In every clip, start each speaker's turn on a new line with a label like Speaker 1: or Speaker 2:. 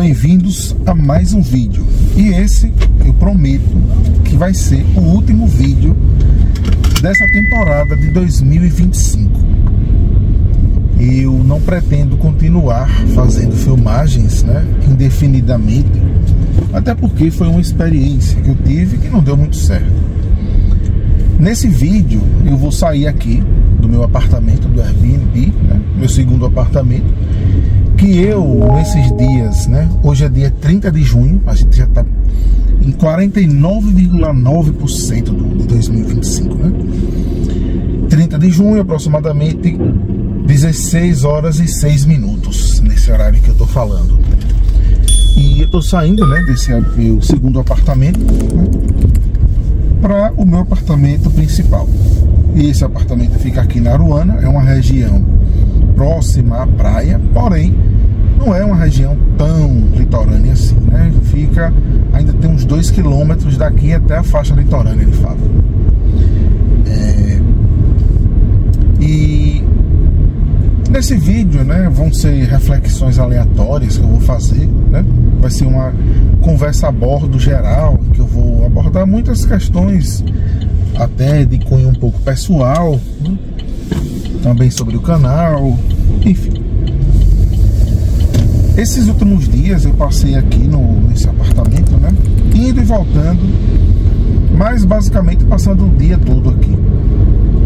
Speaker 1: bem-vindos a mais um vídeo. E esse eu prometo que vai ser o último vídeo dessa temporada de 2025. Eu não pretendo continuar fazendo filmagens, né, indefinidamente, até porque foi uma experiência que eu tive que não deu muito certo. Nesse vídeo eu vou sair aqui do meu apartamento do Airbnb, né, meu segundo apartamento, que eu, nesses dias, né, hoje é dia 30 de junho, a gente já está em 49,9% de 2025, né? 30 de junho, aproximadamente 16 horas e 6 minutos, nesse horário que eu tô falando. E eu tô saindo, né, desse meu segundo apartamento, né, para o meu apartamento principal. E esse apartamento fica aqui na Aruana, é uma região próxima à praia, porém não é uma região tão litorânea assim, né? Fica, ainda tem uns 2 quilômetros daqui até a faixa litorânea, de fato. E nesse vídeo, né, vão ser reflexões aleatórias que eu vou fazer, né? Vai ser uma conversa a bordo geral, que eu vou abordar muitas questões até de cunho um pouco pessoal, né? Também sobre o canal, enfim. Esses últimos dias eu passei aqui nesse apartamento, né, indo e voltando, mas basicamente passando o dia todo aqui,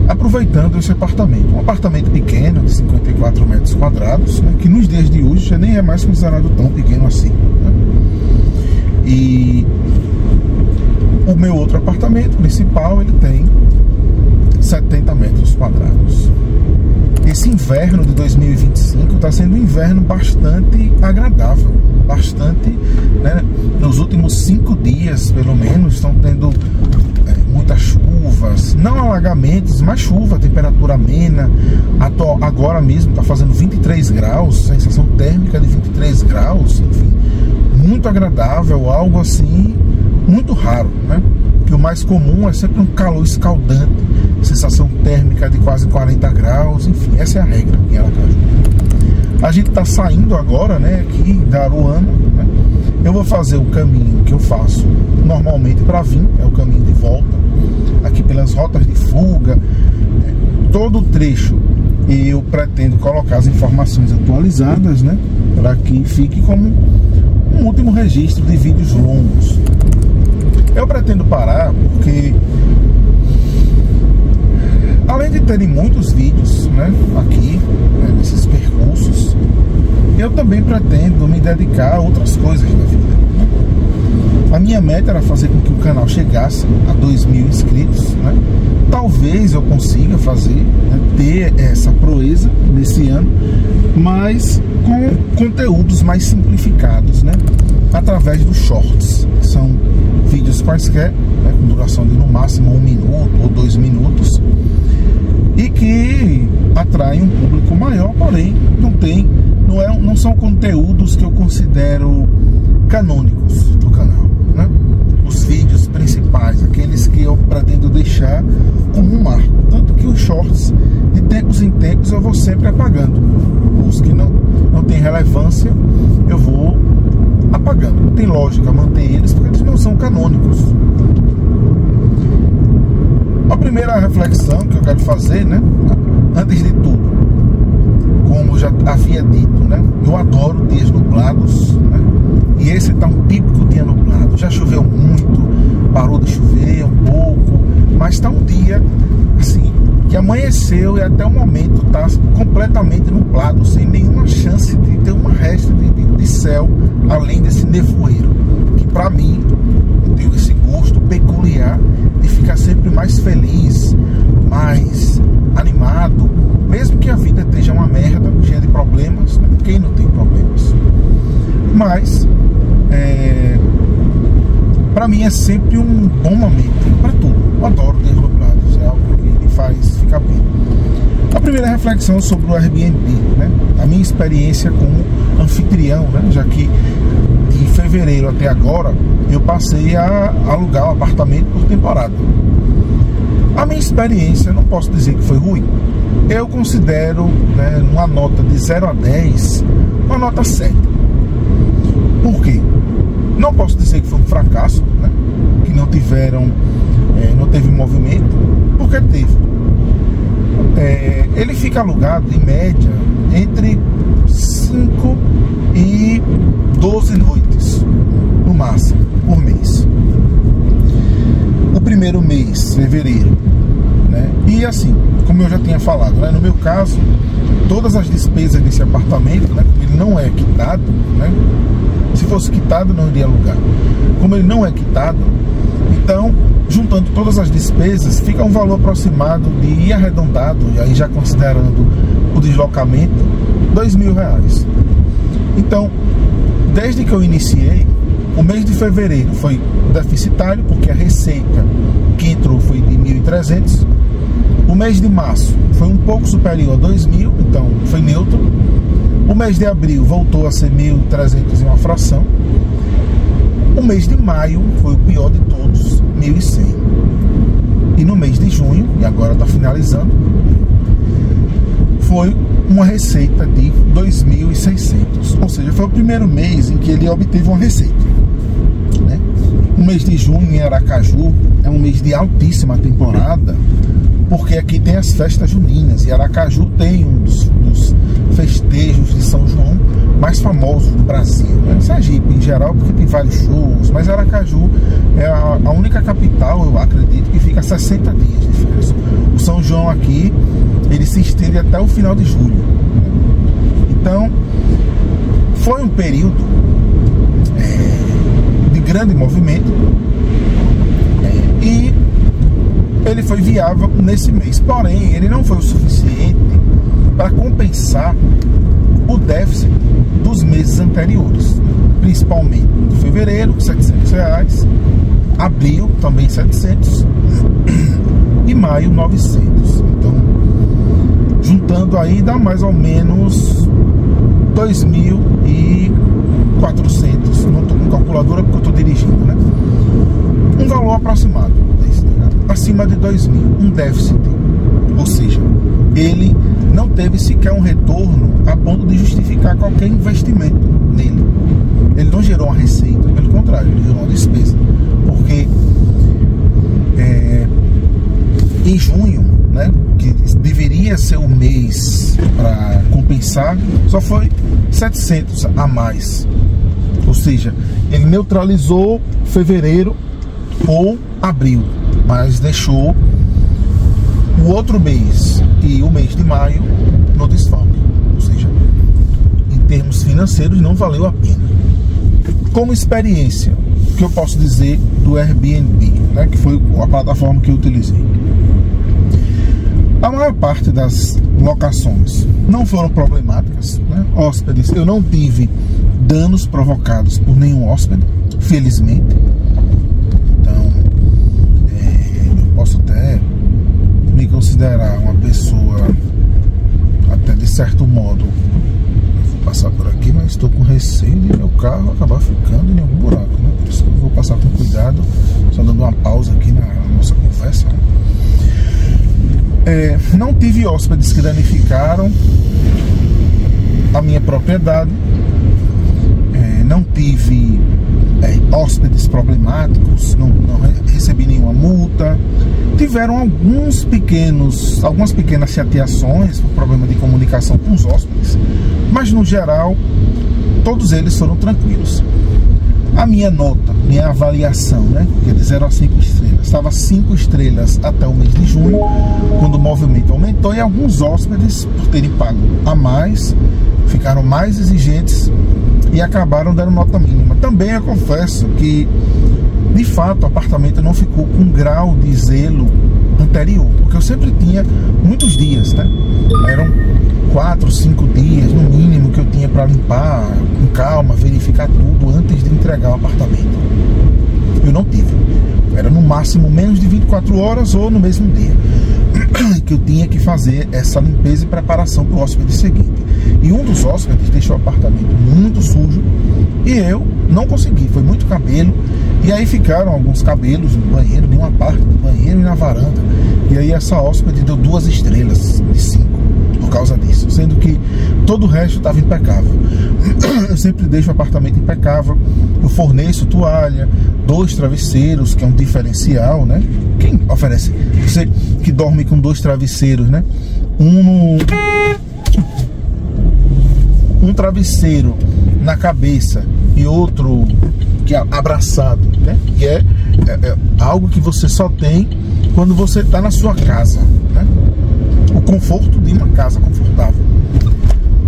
Speaker 1: aproveitando esse apartamento. Um apartamento pequeno, de 54 metros quadrados, né, que nos dias de hoje já nem é mais considerado tão pequeno assim, né? E o meu outro apartamento principal, ele tem 70 metros quadrados. Esse inverno de 2025 está sendo um inverno bastante agradável, bastante, né, nos últimos 5 dias, pelo menos, estão tendo muitas chuvas, não alagamentos, mas chuva, temperatura amena. Agora mesmo está fazendo 23 graus, sensação térmica de 23 graus, enfim, muito agradável, algo assim, muito raro, né? Que o mais comum é sempre um calor escaldante, sensação térmica de quase 40 graus, enfim, essa é a regra aqui em Aracaju. A gente está saindo agora, né, aqui da Aruana, né? Eu vou fazer o caminho que eu faço normalmente para vir, é o caminho de volta, aqui pelas rotas de fuga, todo o trecho eu pretendo colocar as informações atualizadas, né, para que fique como um último registro de vídeos longos. Eu pretendo parar porque, além de terem muitos vídeos, né, aqui, né, nesses percursos, eu também pretendo me dedicar a outras coisas da vida, né? A minha meta era fazer com que o canal chegasse a 2.000 inscritos, né? Talvez eu consiga fazer, né, ter essa proeza nesse ano, mas com conteúdos mais simplificados, né, através dos shorts. São vídeos quaisquer, né, com duração de no máximo 1 minuto ou 2 minutos, e que atraem um público maior, porém não são conteúdos que eu considero canônicos do canal, né? Os vídeos principais, aqueles que eu pretendo deixar como um marco, tanto que os shorts, de tempos em tempos, eu vou sempre apagando. Os que não têm relevância, eu vou apagando. Não tem lógica manter eles, porque eles não são canônicos. A primeira reflexão que eu quero fazer, né, antes de tudo, como eu já havia dito, né, eu adoro dias nublados, né, e esse tá um típico dia nublado. Já choveu muito, parou de chover um pouco, mas tá um dia assim que amanheceu e até o momento tá completamente nublado, sem nenhuma chance de ter uma resta de céu além desse nevoeiro, que para mim eu tenho esse gosto peculiar de ficar sempre mais feliz, mais animado, mesmo que a vida esteja uma merda, cheia de problemas, né? Quem não tem problemas? Mas para mim é sempre um bom momento para tudo. Eu adoro dias nublados, é algo que me faz ficar bem. A primeira reflexão sobre o Airbnb, né? A minha experiência como anfitrião, né? Já que de fevereiro até agora eu passei a alugar um apartamento por temporada. A minha experiência, não posso dizer que foi ruim. Eu considero, né, uma nota de 0 a 10, uma nota 7. Por quê? Não posso dizer que foi um fracasso, né? Que não teve movimento, porque teve. Ele fica alugado em média entre 5 e 12 noites no máximo por mês. O primeiro mês, fevereiro, né? E assim, como eu já tinha falado, né? No meu caso, todas as despesas desse apartamento, né? Como ele não é quitado, né? Se fosse quitado, não iria alugar. Como ele não é quitado, então, juntando todas as despesas, fica um valor aproximado de arredondado, e aí já considerando o deslocamento, R$2.000. Então, desde que eu iniciei, o mês de fevereiro foi deficitário, porque a receita que entrou foi de 1.300. O mês de março foi um pouco superior a 2.000, então foi neutro. O mês de abril voltou a ser 1.300 e uma fração. O mês de maio foi o pior de todos, 1.100. E no mês de junho, e agora está finalizando, foi uma receita de 2.600. Ou seja, foi o primeiro mês em que ele obteve uma receita, né? O mês de junho em Aracaju é um mês de altíssima temporada, porque aqui tem as festas juninas, e Aracaju tem um dos festejos de São João mais famosos do Brasil, né? Sergipe em geral, porque tem vários shows, mas Aracaju é a única capital, eu acredito, que fica 60 dias de férias. O São João aqui, ele se estende até o final de julho. Então, foi um período de grande movimento, e ele foi viável nesse mês. Porém, ele não foi o suficiente para compensar o déficit dos meses anteriores, principalmente de fevereiro, R$700, abril também 700 e maio 900. Então, juntando aí dá mais ou menos 2.400. Não estou com calculadora porque eu estou dirigindo, né? Um valor aproximado desse, né? Acima de 2.000, um déficit. Ou seja, ele não teve sequer um retorno a ponto de justificar qualquer investimento nele. Ele não gerou uma receita, pelo contrário, ele gerou uma despesa. Porque em junho, né, que deveria ser o mês para compensar, só foi 700 a mais. Ou seja, ele neutralizou fevereiro ou abril, mas deixou o outro mês e o mês de maio no desfalque. Ou seja, em termos financeiros não valeu a pena. Como experiência, o que eu posso dizer do Airbnb, né, que foi a plataforma que eu utilizei? A maior parte das locações não foram problemáticas, né? Hóspedes, eu não tive danos provocados por nenhum hóspede, felizmente. Então, eu posso até me considerar uma pessoa, até de certo modo, vou passar por aqui, mas estou com receio de meu carro acabar ficando em algum buraco, né? Por isso que eu vou passar com cuidado, só dando uma pausa aqui na nossa conversa, né? Não tive hóspedes que danificaram a minha propriedade, não tive hóspedes problemáticos, não recebi nenhuma multa. Tiveram algumas pequenas chateações por problema de comunicação com os hóspedes, mas no geral todos eles foram tranquilos. A minha nota, minha avaliação, né, que é de 0 a 5 estrelas, estava 5 estrelas até o mês de junho, quando o movimento aumentou, e alguns hóspedes, por terem pago a mais, ficaram mais exigentes e acabaram dando nota mínima. Também eu confesso que, de fato, o apartamento não ficou com um grau de zelo anterior, porque eu sempre tinha muitos dias, né? Eram 4, 5 dias no mínimo que eu tinha para limpar com calma, verificar tudo antes de entregar o apartamento. Eu não tive. Era no máximo menos de 24 horas ou no mesmo dia que eu tinha que fazer essa limpeza e preparação para o hóspede seguinte. E um dos hóspedes deixou o apartamento muito sujo e eu não consegui, foi muito cabelo. E aí ficaram alguns cabelos no banheiro, em uma parte do banheiro e na varanda. E aí essa hóspede deu 2 estrelas de 5, por causa disso, sendo que todo o resto estava impecável. Eu sempre deixo o apartamento impecável. Eu forneço toalha, 2 travesseiros, que é um diferencial, né? Quem oferece? Você que dorme com 2 travesseiros, né? Um travesseiro na cabeça e outro que é abraçado, né? E é algo que você só tem quando você está na sua casa, né? O conforto de uma casa confortável.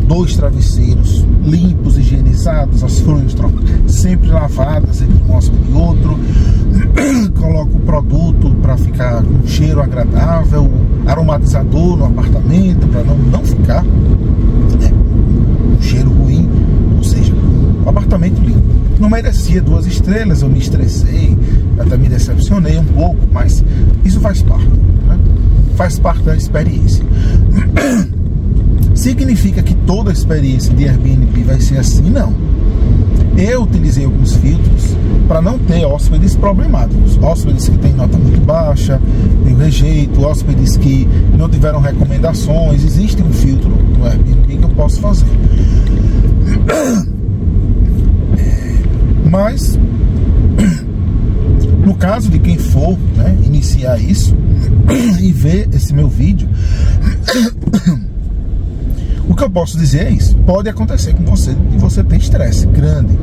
Speaker 1: 2 travesseiros limpos, higienizados, as fronhas sempre lavadas entre um hóspede e outro. Coloco o produto para ficar com um cheiro agradável, aromatizador no apartamento para não ficar um cheiro ruim. Ou seja, um apartamento limpo. Não merecia 2 estrelas, eu me estressei, até me decepcionei um pouco, mas isso faz parte, né? Faz parte da experiência. Significa que toda a experiência de Airbnb vai ser assim? Não. Eu utilizei alguns filtros para não ter hóspedes problemáticos. Hóspedes que têm nota muito baixa, eu rejeito. Hóspedes que não tiveram recomendações. Existe um filtro no Airbnb que eu posso fazer. Mas, no caso de quem for, né, iniciar isso e ver esse meu vídeo, o que eu posso dizer é isso. Pode acontecer com você e você ter estresse grande,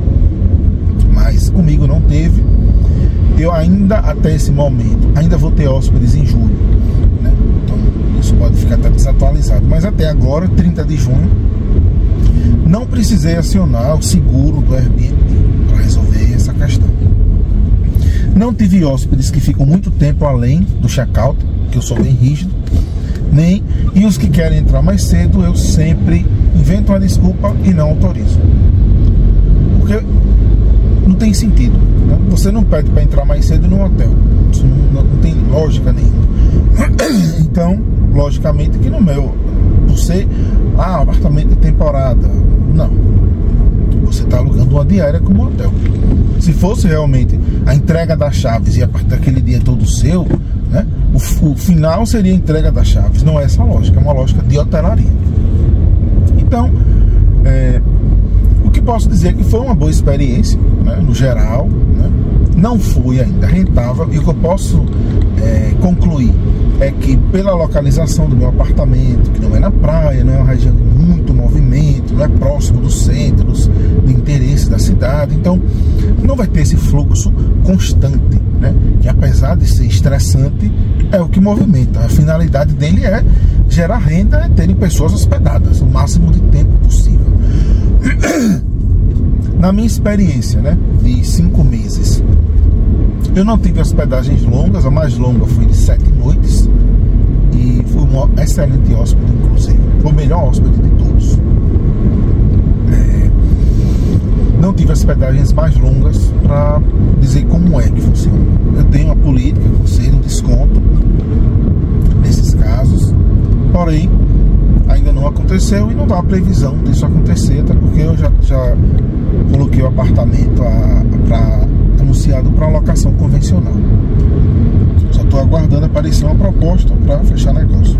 Speaker 1: mas comigo não teve. Eu ainda, até esse momento, ainda vou ter hóspedes em julho, né? Então isso pode ficar até desatualizado, mas até agora, 30 de junho, não precisei acionar o seguro do Airbnb para resolver essa questão. Não tive hóspedes que ficam muito tempo além do check-out, que eu sou bem rígido, e os que querem entrar mais cedo, eu sempre invento uma desculpa e não autorizo. Porque não tem sentido, né? Você não pede para entrar mais cedo num hotel. Isso não tem lógica nenhuma. Então, logicamente que no meu, por ser apartamento de temporada, não. Você está alugando uma diária como um hotel. Se fosse realmente a entrega das chaves e a partir daquele dia todo seu, né, o final seria a entrega das chaves. Não é essa a lógica, é uma lógica de hotelaria. Então, o que posso dizer é que foi uma boa experiência, né, no geral, né? Não fui ainda rentável, e o que eu posso concluir é que pela localização do meu apartamento, que não é na praia, não é uma região de muito movimento, não é próximo dos centros de interesse da cidade, então não vai ter esse fluxo constante, né? Que apesar de ser estressante, é o que movimenta. A finalidade dele é gerar renda, é terem pessoas hospedadas o máximo de tempo possível. Na minha experiência, né, de 5 meses, eu não tive hospedagens longas. A mais longa foi de 7 noites e foi um excelente hóspede, inclusive. Foi o melhor hóspede de todos. Não tive hospedagens mais longas para dizer como é que funciona. Eu tenho uma política, conselho, desconto nesses casos, porém ainda não aconteceu e não dá previsão disso acontecer, até porque eu já coloquei o apartamento anunciado para locação convencional. Só estou aguardando aparecer uma proposta para fechar negócio.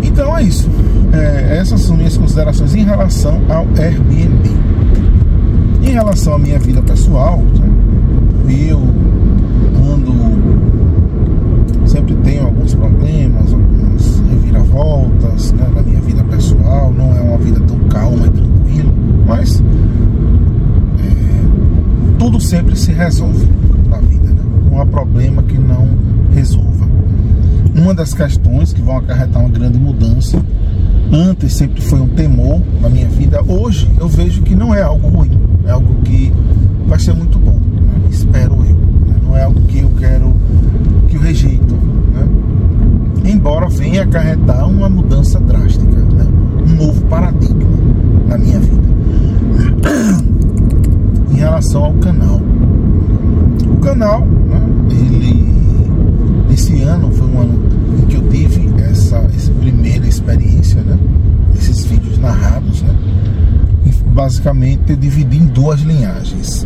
Speaker 1: Então é isso. Essas são minhas considerações em relação ao Airbnb. Em relação à minha vida pessoal, eu sempre tenho alguns problemas, algumas reviravoltas, né, na minha vida pessoal. Não é uma vida tão calma e tranquila, mas tudo sempre se resolve na vida, né? Não há problema que não resolva. Uma das questões que vão acarretar uma grande mudança, antes sempre foi um temor na minha vida, hoje eu vejo que não é algo ruim, é algo que vai ser muito bom, né? Espero eu, né? Não é algo que eu quero, que eu rejeito, né? Embora venha acarretar uma mudança drástica, né? Um novo paradigma na minha vida. Em relação ao canal, o canal, né, esse ano foi um ano em que eu tive essa primeira experiência, né, esses vídeos narrados, né, e basicamente eu dividi em 2 linhagens: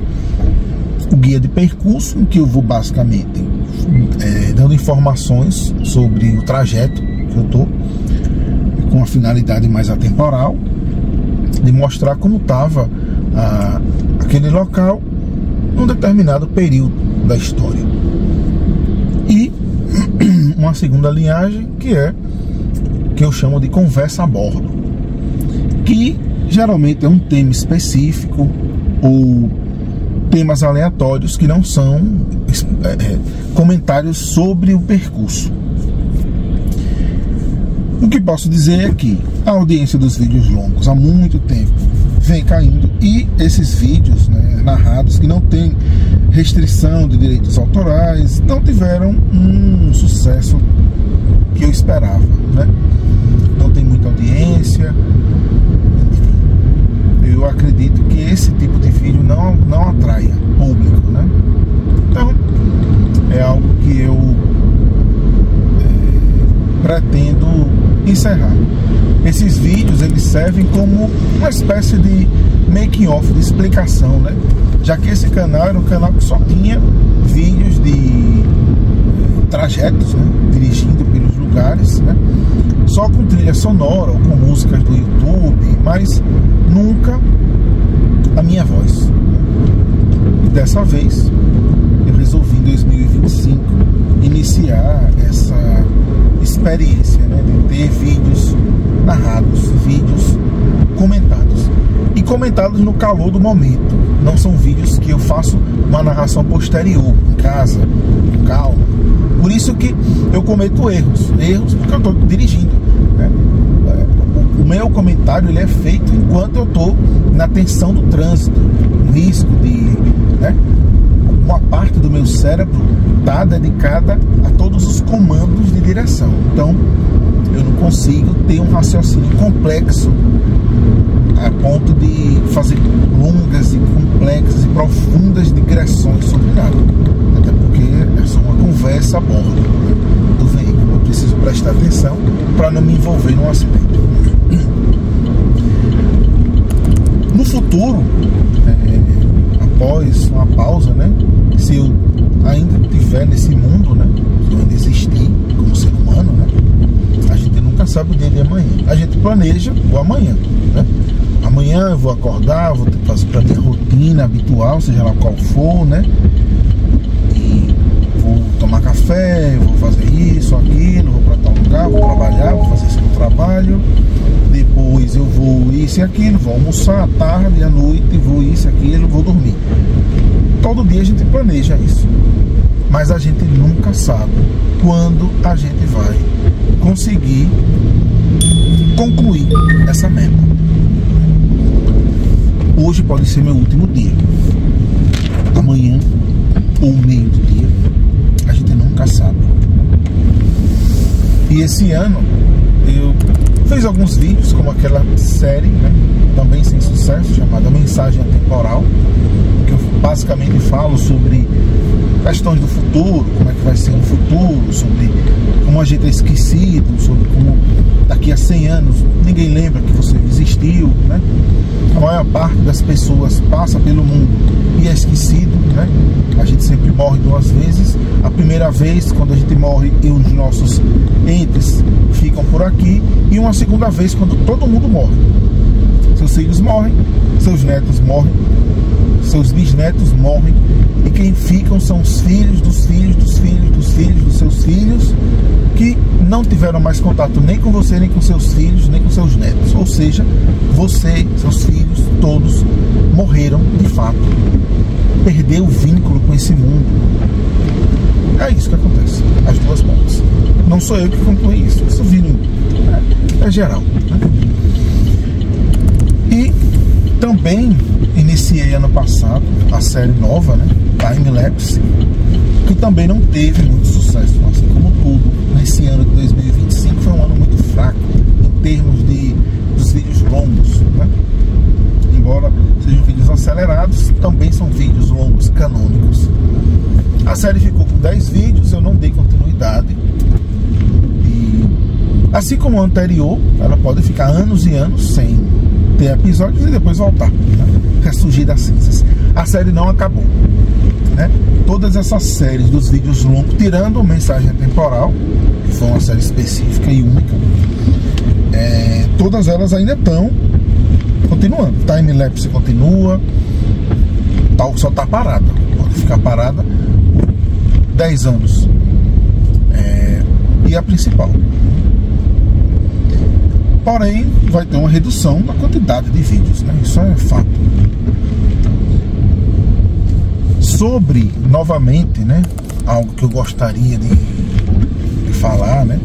Speaker 1: o guia de percurso, em que eu vou basicamente dando informações sobre o trajeto que eu tô, com uma finalidade mais atemporal, de mostrar como estava aquele local num determinado período da história. E uma segunda linhagem que eu chamo de conversa a bordo, que geralmente é um tema específico ou temas aleatórios que não são comentários sobre o percurso. O que posso dizer é que a audiência dos vídeos longos há muito tempo vem caindo, e esses vídeos, né, narrados, que não tem restrição de direitos autorais, não tiveram um sucesso que eu esperava, né? Não tem muita audiência. Eu acredito que esse tipo de vídeo não atraia público, né? Então é algo que eu pretendo encerrar. Esses vídeos, eles servem como uma espécie de making off, de explicação, né? Já que esse canal era um canal que só tinha vídeos de trajetos, né? Dirigindo pelos lugares, né? Só com trilha sonora ou com músicas do YouTube, mas nunca a minha voz. E dessa vez eu resolvi em 2025 iniciar essa experiência, né, de ter vídeos narrados, vídeos comentados, e comentados no calor do momento. Não são vídeos que eu faço uma narração posterior, em casa, com calma. Por isso que eu cometo erros porque eu estou dirigindo, né? O meu comentário, ele é feito enquanto eu estou na tensão do trânsito, o risco de, né? Uma parte do meu cérebro está dedicada a todos os comandos de direção. Então eu não consigo ter um raciocínio complexo a ponto de fazer longas e complexas e profundas digressões sobre nada. Até porque é só uma conversa a bordo do veículo. Eu preciso prestar atenção para não me envolver num acidente. No futuro, após uma pausa, né? Se eu ainda estiver nesse mundo, né? Se eu ainda existir como ser humano, né? A gente nunca sabe o dia de amanhã. A gente planeja o amanhã, né? Amanhã eu vou acordar, vou ter que fazer para minha rotina habitual, seja lá qual for, né? E vou tomar café, vou fazer isso, aquilo, vou para tal lugar, vou trabalhar, vou fazer esse meu trabalho. Depois eu vou isso e aquilo, vou almoçar à tarde, à noite, vou isso e aquilo, vou dormir. Todo dia a gente planeja isso, mas a gente nunca sabe quando a gente vai conseguir concluir essa meta. Hoje pode ser meu último dia, amanhã ou meio do dia, a gente nunca sabe. E esse ano eu fiz alguns vídeos, como aquela série, né, também sem sucesso, chamada Mensagem Atemporal, que eu basicamente falo sobre questões do futuro, como é que vai ser no futuro, sobre como a gente é esquecido, sobre como daqui a 100 anos ninguém lembra que você existiu, né? A maior parte das pessoas passa pelo mundo e é esquecido, né? A gente sempre morre 2 vezes. A primeira vez, quando a gente morre e os nossos entes ficam por aqui, e uma segunda vez, quando todo mundo morre. Seus filhos morrem, seus netos morrem, seus bisnetos morrem, e quem ficam são os filhos dos filhos dos filhos dos filhos dos seus filhos, que não tiveram mais contato nem com você, nem com seus filhos, nem com seus netos. Ou seja, você, seus filhos, todos morreram de fato. Perdeu o vínculo com esse mundo. É isso que acontece, as duas pontas. Não sou eu que concluí isso, isso é geral, né? E também iniciei ano passado a série nova, né, Time Lapse, que também não teve muito sucesso, assim como tudo. Nesse ano de 2025 foi um ano muito fraco em termos dos vídeos longos, né? Embora sejam vídeos acelerados, também são vídeos longos, canônicos. A série ficou com 10 vídeos, eu não dei continuidade. E assim como a anterior, ela pode ficar anos e anos sem ter episódios e depois voltar, né? Ressurgir das cinzas. A série não acabou, né? Todas essas séries dos vídeos longos, tirando Mensagem Atemporal, que foi uma série específica e única, todas elas ainda estão continuando. Time-lapse continua, só está parada, pode ficar parada 10 anos. E a principal. Porém, vai ter uma redução na quantidade de vídeos, né? Isso é fato. Sobre, novamente, né, algo que eu gostaria de falar, né,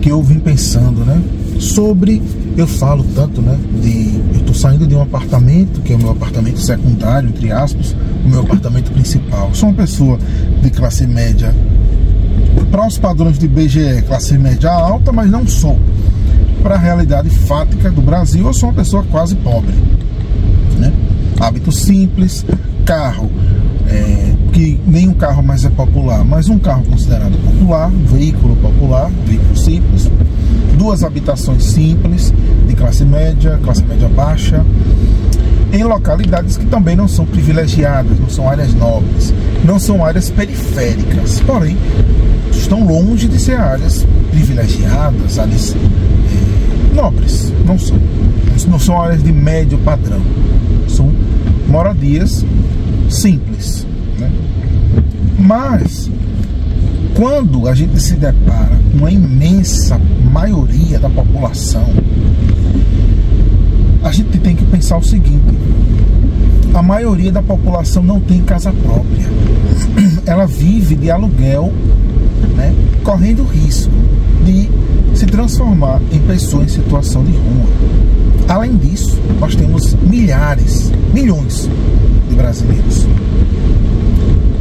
Speaker 1: que eu vim pensando, né, sobre, eu falo tanto, né, eu tô saindo de um apartamento, que é o meu apartamento secundário, entre aspas, o meu apartamento principal. Eu sou uma pessoa de classe média, para os padrões de IBGE, classe média alta, mas não sou. Para a realidade fática do Brasil, eu sou uma pessoa quase pobre, né? Hábitos simples, carro, que nenhum carro mais é popular, mas um carro considerado popular, veículo simples, 2 habitações simples, de classe média baixa, em localidades que também não são privilegiadas, não são áreas nobres, não são áreas periféricas, porém estão longe de ser áreas privilegiadas, áreas nobres, não são áreas de médio padrão, são moradias simples, né? Mas quando a gente se depara com a imensa maioria da população, a gente tem que pensar o seguinte: a maioria da população não tem casa própria, ela vive de aluguel, né, correndo risco de se transformar em pessoa em situação de rua. Além disso, nós temos milhões de brasileiros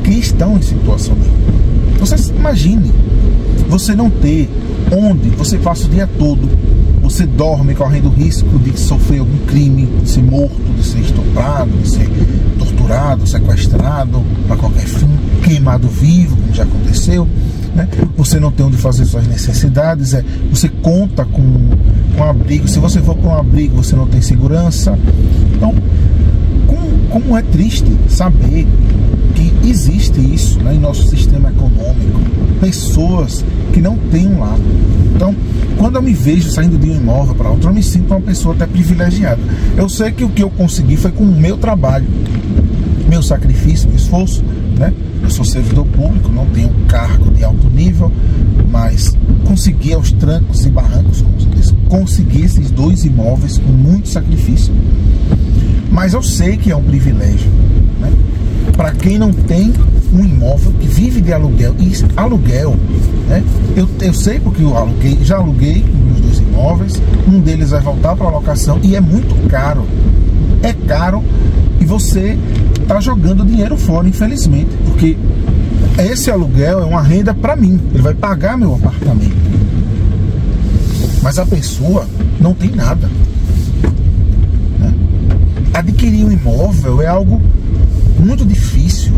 Speaker 1: que estão em situação de rua. Você imagine, você não ter onde você passa o dia todo, você dorme correndo risco de sofrer algum crime, de ser morto, de ser estuprado, de ser torturado, sequestrado para qualquer fim, queimado vivo, como já aconteceu, né? Você não tem onde fazer suas necessidades, você conta com um abrigo. Se você for para um abrigo, você não tem segurança. Então, como é triste saber que existe isso, né, em nosso sistema econômico, pessoas que não têm um lado. Então, quando eu me vejo saindo de um imóvel para outro, eu me sinto uma pessoa até privilegiada. Eu sei que o que eu consegui foi com o meu trabalho, meu sacrifício, meu esforço, né? Eu sou servidor público, não tenho um cargo de alto nível, mas consegui aos trancos e barrancos, como você disse, consegui esses 2 imóveis com muito sacrifício. Mas eu sei que é um privilégio, né? Para quem não tem um imóvel, que vive de aluguel, e aluguel, né? Eu sei porque eu já aluguei meus 2 imóveis, um deles vai voltar para locação e é muito caro. É caro e você está jogando dinheiro fora, infelizmente, porque esse aluguel é uma renda para mim, ele vai pagar meu apartamento, mas a pessoa não tem nada, né? Adquirir um imóvel é algo muito difícil,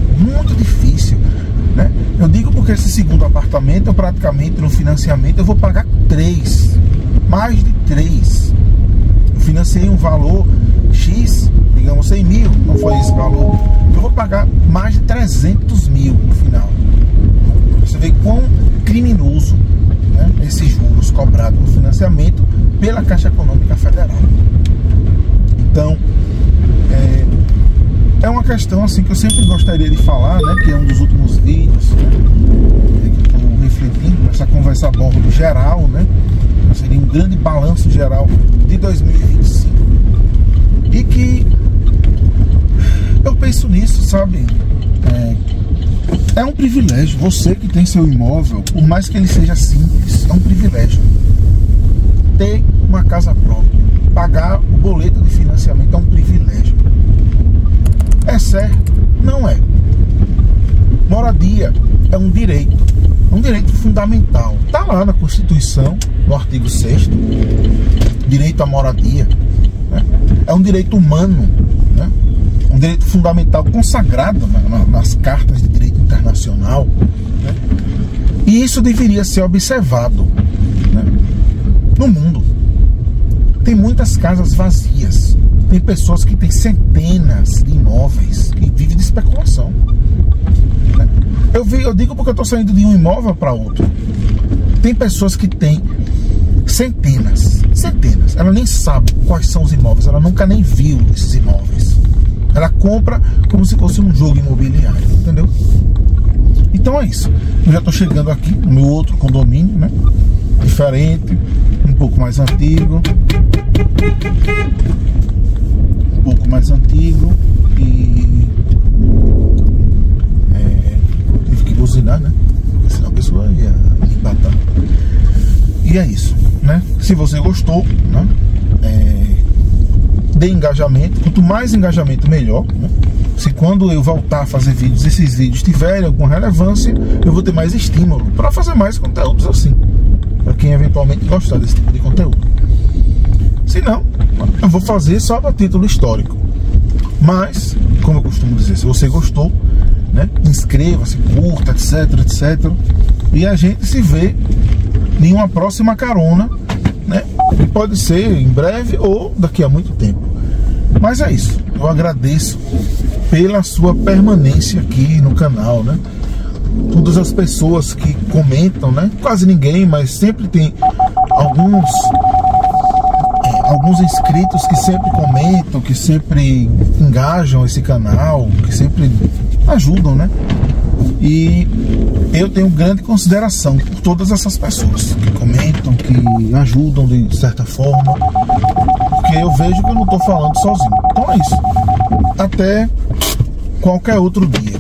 Speaker 1: né? Eu digo porque esse segundo apartamento, eu praticamente no financiamento eu vou pagar 3, mais de 3. Eu financei um valor X, digamos 100 mil, não foi esse valor. Eu vou pagar mais de 300 mil no final. Você vê quão criminoso, né, esses juros cobrados no financiamento pela Caixa Econômica Federal. Então, é uma questão assim que eu sempre gostaria de falar, né, que é um dos últimos vídeos, né, que eu estou refletindo nessa conversa a bordo geral, né, seria um grande balanço geral de 2025 e que eu penso nisso, sabe, é um privilégio. Você que tem seu imóvel, por mais que ele seja simples, é um privilégio ter uma casa própria, pagar o boleto de financiamento é um privilégio. É certo? Não é. Moradia é um direito fundamental. Está lá na Constituição, no artigo 6º, direito à moradia, né? É um direito humano, né? Um direito fundamental consagrado nas cartas de direito internacional, né? E isso deveria ser observado, né? No mundo tem muitas casas vazias. Tem pessoas que têm centenas de imóveis e vivem de especulação, né? Eu digo porque eu estou saindo de um imóvel para outro. Tem pessoas que têm centenas. Ela nem sabe quais são os imóveis, ela nunca nem viu esses imóveis. Ela compra como se fosse um jogo imobiliário, entendeu? Então é isso. Eu já estou chegando aqui no meu outro condomínio, né? Diferente, um pouco mais antigo. E tive que buzinar, né? Porque senão a pessoa ia empatar. E é isso, né? Se você gostou, né? Dê engajamento. Quanto mais engajamento, melhor, né? Se quando eu voltar a fazer vídeos, esses vídeos tiverem alguma relevância, eu vou ter mais estímulo para fazer mais conteúdos assim, para quem eventualmente gostar desse tipo de conteúdo. Se não, eu vou fazer só para título histórico. Mas, como eu costumo dizer, se você gostou, né, inscreva-se, curta, etc. E a gente se vê em uma próxima carona, né? Que pode ser em breve ou daqui a muito tempo. Mas é isso. Eu agradeço pela sua permanência aqui no canal, né? Todas as pessoas que comentam, né? Quase ninguém, mas sempre tem alguns inscritos que sempre comentam, que sempre engajam esse canal, que sempre ajudam, né? E eu tenho grande consideração por todas essas pessoas que comentam, que ajudam de certa forma, porque eu vejo que eu não estou falando sozinho. Então é isso. Até qualquer outro dia.